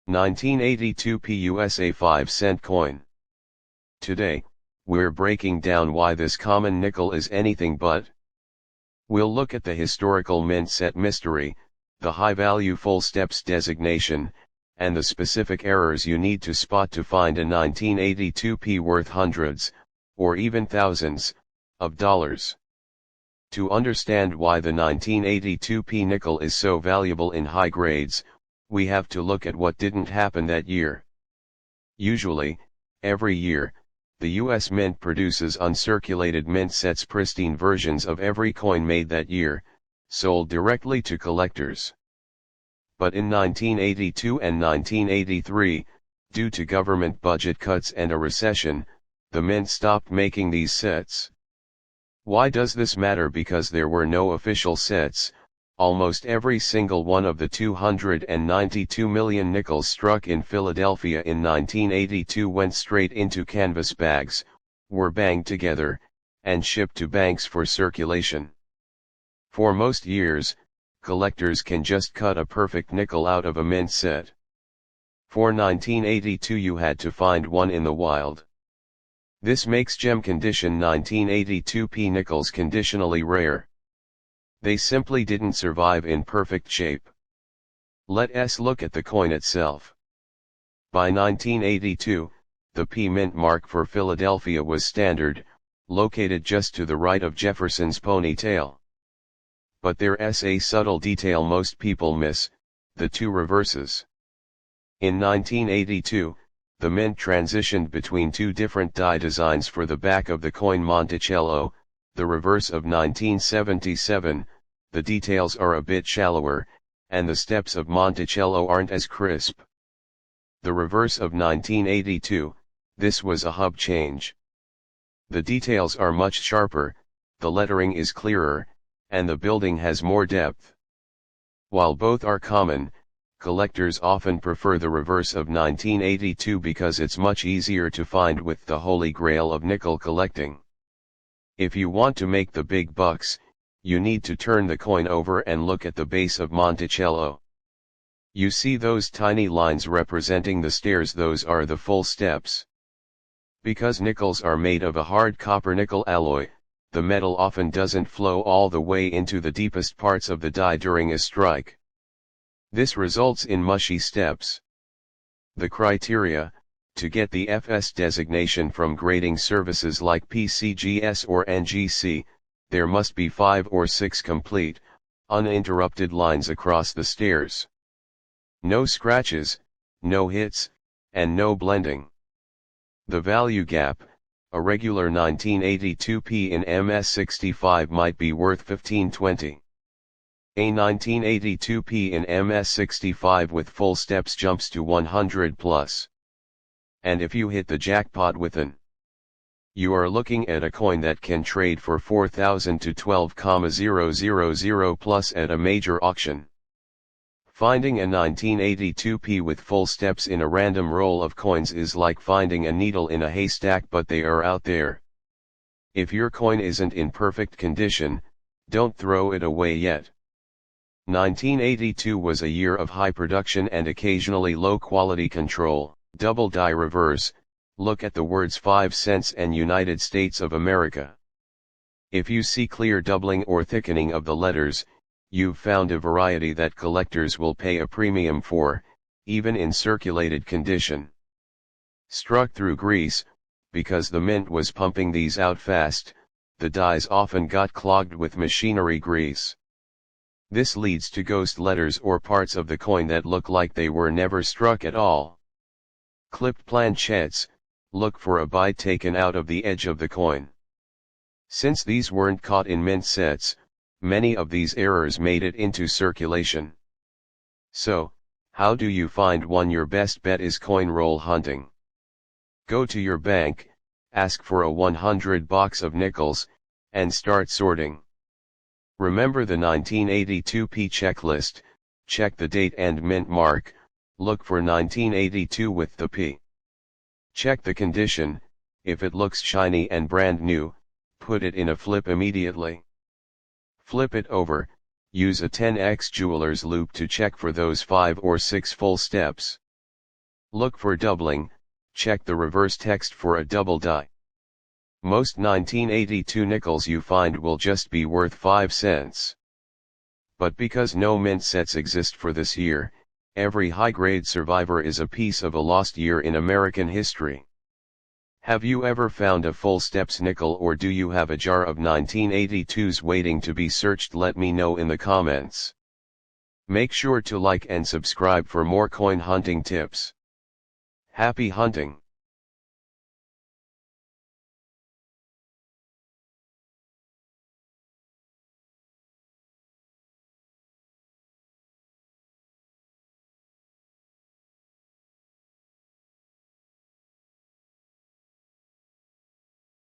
1982 PUSA 5-cent coin. Today, we're breaking down why this common nickel is anything but. We'll look at the historical mint set mystery, the high-value full steps designation, and the specific errors you need to spot to find a 1982p worth hundreds, or even thousands, of dollars. To understand why the 1982p nickel is so valuable in high grades, we have to look at what didn't happen that year. Usually, every year, the US Mint produces uncirculated mint sets, pristine versions of every coin made that year, sold directly to collectors. But in 1982 and 1983, due to government budget cuts and a recession, the mint stopped making these sets. Why does this matter? Because there were no official sets. Almost every single one of the 292 million nickels struck in Philadelphia in 1982 went straight into canvas bags, were banged together, and shipped to banks for circulation. For most years, collectors can just cut a perfect nickel out of a mint set. For 1982 you had to find one in the wild. This makes gem condition 1982p nickels conditionally rare. They simply didn't survive in perfect shape. Let's look at the coin itself. By 1982, the P mint mark for Philadelphia was standard, located just to the right of Jefferson's ponytail. But there's a subtle detail most people miss: the two reverses. In 1982, the mint transitioned between two different die designs for the back of the coin. Monticello, the reverse of 1977, the details are a bit shallower, and the steps of Monticello aren't as crisp. The reverse of 1982, this was a hub change. The details are much sharper, the lettering is clearer, and the building has more depth. While both are common, collectors often prefer the reverse of 1982 because it's much easier to find with the holy grail of nickel collecting. If you want to make the big bucks, you need to turn the coin over and look at the base of Monticello. You see those tiny lines representing the stairs? Those are the full steps. Because nickels are made of a hard copper-nickel alloy, the metal often doesn't flow all the way into the deepest parts of the die during a strike. This results in mushy steps. The criteria to get the FS designation from grading services like PCGS or NGC: there must be 5 or 6 complete, uninterrupted lines across the stairs. No scratches, no hits, and no blending. The value gap: a regular 1982p in MS65 might be worth $15-20. A 1982p in MS65 with full steps jumps to 100 plus. And if you hit the jackpot with an, you are looking at a coin that can trade for 4,000 to 12,000 plus at a major auction. Finding a 1982p with full steps in a random roll of coins is like finding a needle in a haystack, but they are out there. If your coin isn't in perfect condition, don't throw it away yet. 1982 was a year of high production and occasionally low quality control. Double die reverse: look at the words 5 cents and United States of America. If you see clear doubling or thickening of the letters, you've found a variety that collectors will pay a premium for, even in circulated condition. Struck through grease: because the mint was pumping these out fast, the dies often got clogged with machinery grease. This leads to ghost letters or parts of the coin that look like they were never struck at all. Clipped planchettes: look for a bite taken out of the edge of the coin. Since these weren't caught in mint sets, many of these errors made it into circulation. So, how do you find one? Your best bet is coin roll hunting. Go to your bank, ask for a 100 box of nickels, and start sorting. Remember the 1982p checklist: check the date and mint mark, look for 1982 with the P. Check the condition: if it looks shiny and brand new, put it in a flip immediately. Flip it over, use a 10x jeweler's loop to check for those 5 or 6 full steps. Look for doubling, check the reverse text for a double die. Most 1982 nickels you find will just be worth 5 cents. But because no mint sets exist for this year, every high-grade survivor is a piece of a lost year in American history. Have you ever found a full steps nickel, or do you have a jar of 1982s waiting to be searched? Let me know in the comments. Make sure to like and subscribe for more coin hunting tips. Happy hunting!